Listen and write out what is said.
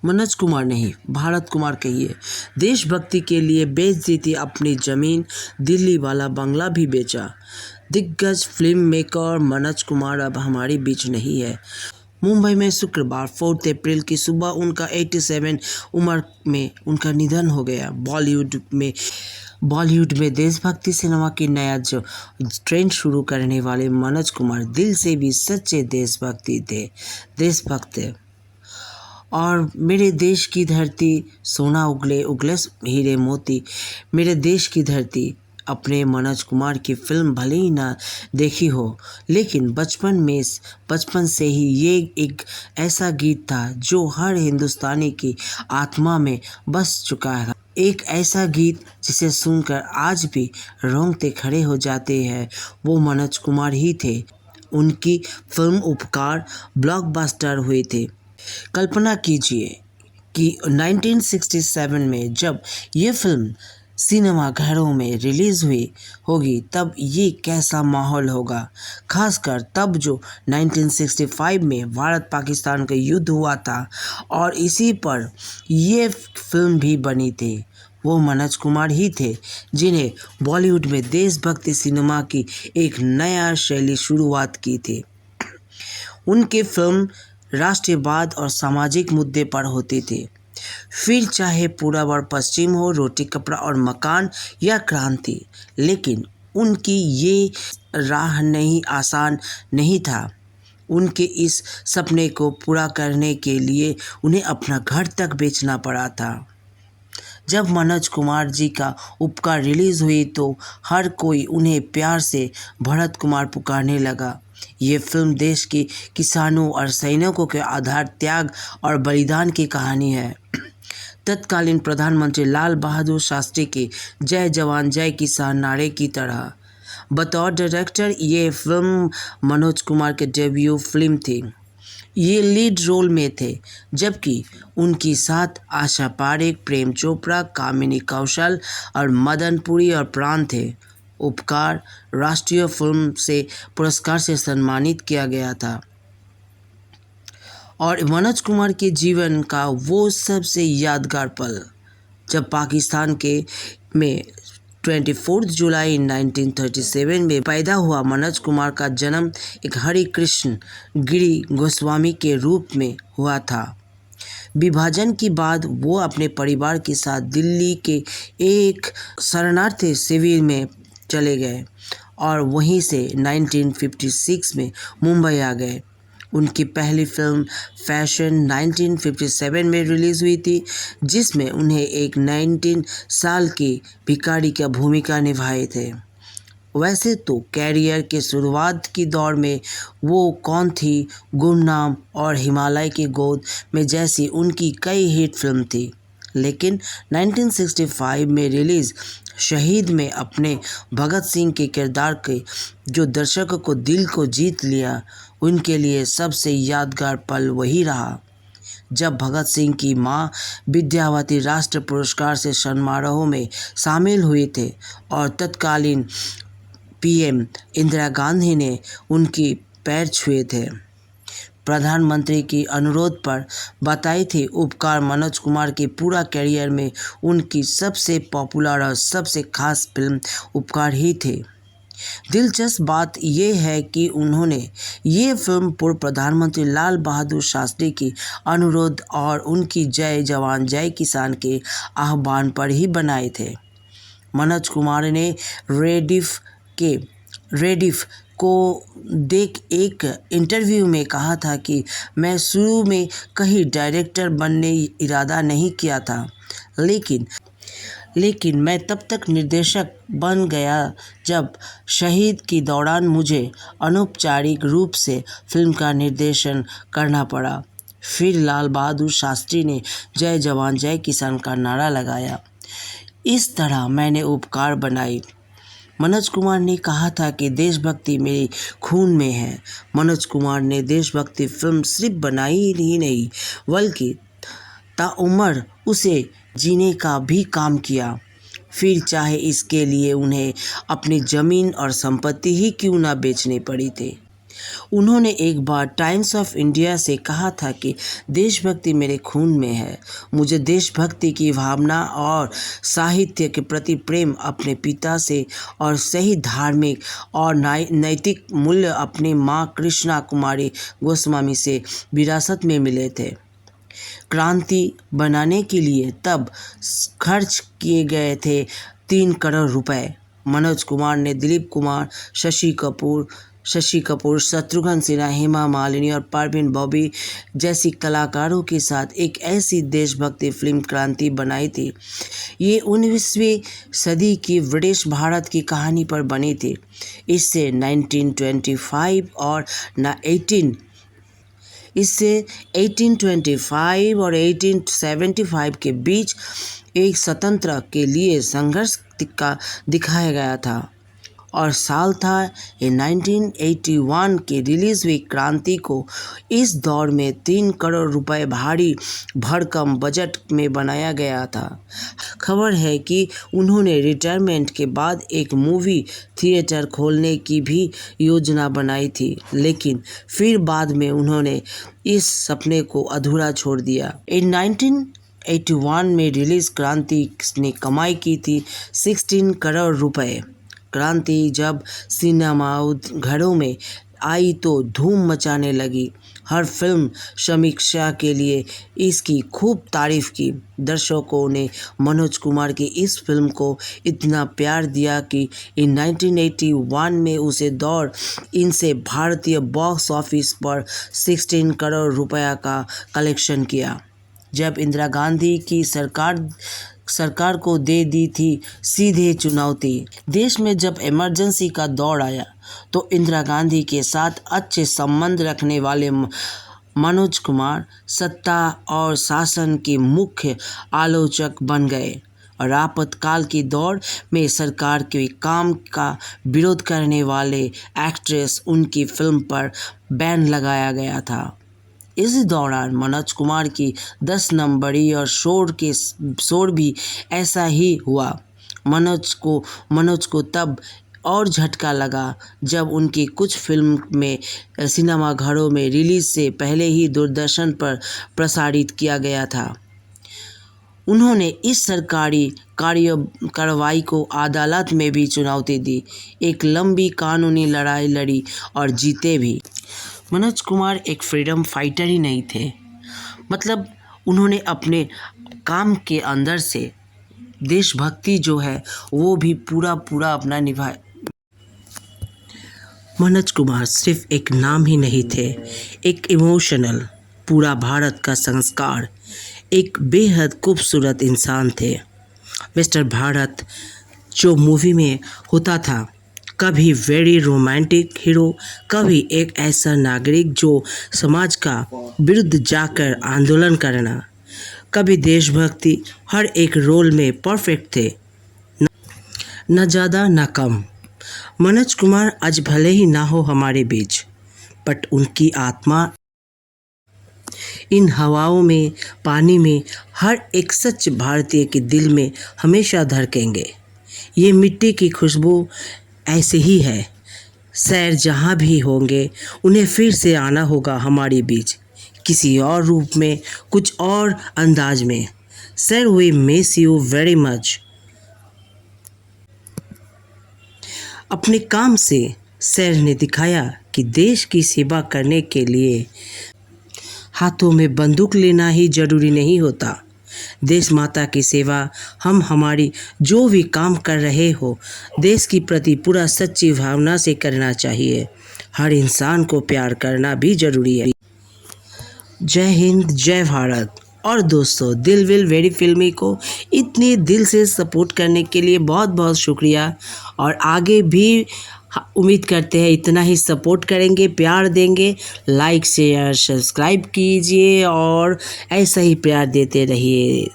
मनोज कुमार नहीं, भारत कुमार कहिए। देशभक्ति के लिए बेच दी थी अपनी ज़मीन, दिल्ली वाला बंगला भी बेचा। दिग्गज फिल्म मेकर मनोज कुमार अब हमारे बीच नहीं है। मुंबई में शुक्रवार 4 अप्रैल की सुबह उनका 87 उम्र में उनका निधन हो गया। बॉलीवुड में देशभक्ति सिनेमा की नया जो ट्रेंड शुरू करने वाले मनोज कुमार दिल से भी सच्चे देशभक्त थे। और मेरे देश की धरती सोना उगले उगले हीरे मोती, मेरे देश की धरती। अपने मनोज कुमार की फिल्म भले ही ना देखी हो, लेकिन बचपन से ही ये एक ऐसा गीत था जो हर हिंदुस्तानी की आत्मा में बस चुका है। एक ऐसा गीत जिसे सुनकर आज भी रोंगटे खड़े हो जाते हैं, वो मनोज कुमार ही थे। उनकी फिल्म उपकार ब्लॉकबस्टर हुए थे। कल्पना कीजिए कि 1967 में जब ये फिल्म सिनेमा घरों में रिलीज़ हुई होगी, तब ये कैसा माहौल होगा। खासकर तब जो 1965 में भारत पाकिस्तान का युद्ध हुआ था और इसी पर ये फिल्म भी बनी थी। वो मनोज कुमार ही थे जिन्हें बॉलीवुड में देशभक्ति सिनेमा की एक नया शैली शुरुआत की थी। उनके फिल्म राष्ट्रवाद और सामाजिक मुद्दे पर होती थी, फिर चाहे पूरब और पश्चिम हो, रोटी कपड़ा और मकान या क्रांति। लेकिन उनकी ये राह आसान नहीं था। उनके इस सपने को पूरा करने के लिए उन्हें अपना घर तक बेचना पड़ा था। जब मनोज कुमार जी का उपकार रिलीज़ हुई तो हर कोई उन्हें प्यार से भरत कुमार पुकारने लगा। ये फिल्म देश के किसानों और सैनिकों के आधार त्याग और बलिदान की कहानी है। तत्कालीन प्रधानमंत्री लाल बहादुर शास्त्री के जय जवान जय किसान नारे की तरह बतौर डायरेक्टर ये फिल्म मनोज कुमार के डेब्यू फिल्म थी। ये लीड रोल में थे, जबकि उनकी साथ आशा पारेख, प्रेम चोपड़ा, कामिनी कौशल और मदन पुरी और प्राण थे। उपकार राष्ट्रीय फिल्म से पुरस्कार से सम्मानित किया गया था और मनोज कुमार के जीवन का वो सबसे यादगार पल जब पाकिस्तान में 24 जुलाई 1937 में पैदा हुआ मनोज कुमार का जन्म एक हरि कृष्ण गिरी गोस्वामी के रूप में हुआ था। विभाजन के बाद वो अपने परिवार के साथ दिल्ली के एक शरणार्थी शिविर में चले गए और वहीं से 1956 में मुंबई आ गए। उनकी पहली फिल्म फैशन 1957 में रिलीज़ हुई थी, जिसमें उन्हें एक 19 साल की भिखारी का भूमिका निभाए थे। वैसे तो कैरियर के शुरुआत की दौर में वो कौन थी, गुमनाम और हिमालय की गोद में जैसी उनकी कई हिट फिल्म थी, लेकिन 1965 में रिलीज़ शहीद में अपने भगत सिंह के किरदार के जो दर्शकों को दिल को जीत लिया, उनके लिए सबसे यादगार पल वही रहा जब भगत सिंह की मां विद्यावती राष्ट्र पुरस्कार से समारोह में शामिल हुए थे और तत्कालीन पीएम इंदिरा गांधी ने उनकी पैर छुए थे। प्रधानमंत्री की अनुरोध पर बताई थी उपकार मनोज कुमार के पूरा करियर में उनकी सबसे पॉपुलर और सबसे खास फिल्म उपकार ही थी। दिलचस्प बात यह है कि उन्होंने ये फिल्म पूर्व प्रधानमंत्री लाल बहादुर शास्त्री की अनुरोध और उनकी जय जवान जय किसान के आह्वान पर ही बनाए थे। मनोज कुमार ने रेडिफ को देख एक इंटरव्यू में कहा था कि मैं शुरू में कहीं डायरेक्टर बनने इरादा नहीं किया था, लेकिन मैं तब तक निर्देशक बन गया जब शहीद के दौरान मुझे अनौपचारिक रूप से फिल्म का निर्देशन करना पड़ा। फिर लाल बहादुर शास्त्री ने जय जवान जय किसान का नारा लगाया। इस तरह मैंने उपकार बनाई। मनोज कुमार ने कहा था कि देशभक्ति मेरे खून में है। मनोज कुमार ने देशभक्ति फिल्म सिर्फ बनाई ही नहीं, बल्कि ताउम्र उसे जीने का भी काम किया, फिर चाहे इसके लिए उन्हें अपनी ज़मीन और संपत्ति ही क्यों ना बेचनी पड़ी थी। उन्होंने एक बार टाइम्स ऑफ इंडिया से कहा था कि देशभक्ति मेरे खून में है। मुझे देशभक्ति की भावना और साहित्य के प्रति प्रेम अपने पिता से और सही धार्मिक और नैतिक मूल्य अपनी माँ कृष्णा कुमारी गोस्वामी से विरासत में मिले थे। क्रांति बनाने के लिए तब खर्च किए गए थे 3 करोड़ रुपए। मनोज कुमार ने दिलीप कुमार, शशि कपूर, शत्रुघ्न सिन्हा, हेमा मालिनी और परवीन बॉबी जैसी कलाकारों के साथ एक ऐसी देशभक्ति फिल्म क्रांति बनाई थी। ये 19वीं सदी की ब्रिटिश भारत की कहानी पर बनी थी। इससे 1825 और 1875 के बीच एक स्वतंत्रता के लिए संघर्ष दिखाया गया था और साल था 1981 की रिलीज हुई क्रांति को इस दौर में 3 करोड़ रुपए भारी भरकम बजट में बनाया गया था। खबर है कि उन्होंने रिटायरमेंट के बाद एक मूवी थिएटर खोलने की भी योजना बनाई थी, लेकिन फिर बाद में उन्होंने इस सपने को अधूरा छोड़ दिया। इन 1981 में रिलीज क्रांति ने कमाई की थी 16 करोड़ रुपए। क्रांति जब सिनेमा घरों में आई तो धूम मचाने लगी। हर फिल्म समीक्षा के लिए इसकी खूब तारीफ की। दर्शकों ने मनोज कुमार की इस फिल्म को इतना प्यार दिया कि इन 1981 में उसे दौर इनसे भारतीय बॉक्स ऑफिस पर 16 करोड़ रुपया का कलेक्शन किया। जब इंदिरा गांधी की सरकार को दे दी थी सीधे चुनौती। देश में जब इमरजेंसी का दौर आया तो इंदिरा गांधी के साथ अच्छे संबंध रखने वाले मनोज कुमार सत्ता और शासन के मुख्य आलोचक बन गए और आपातकाल की दौर में सरकार के काम का विरोध करने वाले एक्ट्रेस उनकी फिल्म पर बैन लगाया गया था। इस दौरान मनोज कुमार की 10 नंबरी और शोर भी ऐसा ही हुआ। मनोज को तब और झटका लगा जब उनकी कुछ फिल्म में सिनेमाघरों में रिलीज से पहले ही दूरदर्शन पर प्रसारित किया गया था। उन्होंने इस सरकारी कार्रवाई को अदालत में भी चुनौती दी, एक लंबी कानूनी लड़ाई लड़ी और जीते भी। मनोज कुमार एक फ्रीडम फाइटर ही नहीं थे, मतलब उन्होंने अपने काम के अंदर से देशभक्ति जो है वो भी पूरा अपना निभाया। मनोज कुमार सिर्फ एक नाम ही नहीं थे, एक इमोशनल, पूरा भारत का संस्कार, एक बेहद खूबसूरत इंसान थे। मिस्टर भारत जो मूवी में होता था, कभी वेरी रोमांटिक हीरो, कभी एक ऐसा नागरिक जो समाज का विरुद्ध जाकर आंदोलन करना, कभी देशभक्ति, हर एक रोल में परफेक्ट थे, न ज़्यादा न कम। मनोज कुमार आज भले ही ना हो हमारे बीच, बट उनकी आत्मा इन हवाओं में, पानी में, हर एक सच भारतीय के दिल में हमेशा धड़केंगे। ये मिट्टी की खुशबू ऐसे ही है। सैर जहाँ भी होंगे उन्हें फिर से आना होगा हमारे बीच, किसी और रूप में, कुछ और अंदाज में। Sir we miss you very much. अपने काम से सर ने दिखाया कि देश की सेवा करने के लिए हाथों में बंदूक लेना ही जरूरी नहीं होता। देश माता की सेवा हम हमारी जो भी काम कर रहे हो, देश की प्रति पूरा सच्ची भावना से करना चाहिए। हर इंसान को प्यार करना भी जरूरी है। जय हिंद, जय भारत। और दोस्तों, दिल विल वेरी फिल्मी को इतने दिल से सपोर्ट करने के लिए बहुत बहुत शुक्रिया, और आगे भी उम्मीद करते हैं इतना ही सपोर्ट करेंगे, प्यार देंगे। लाइक शेयर सब्सक्राइब कीजिए और ऐसा ही प्यार देते रहिए।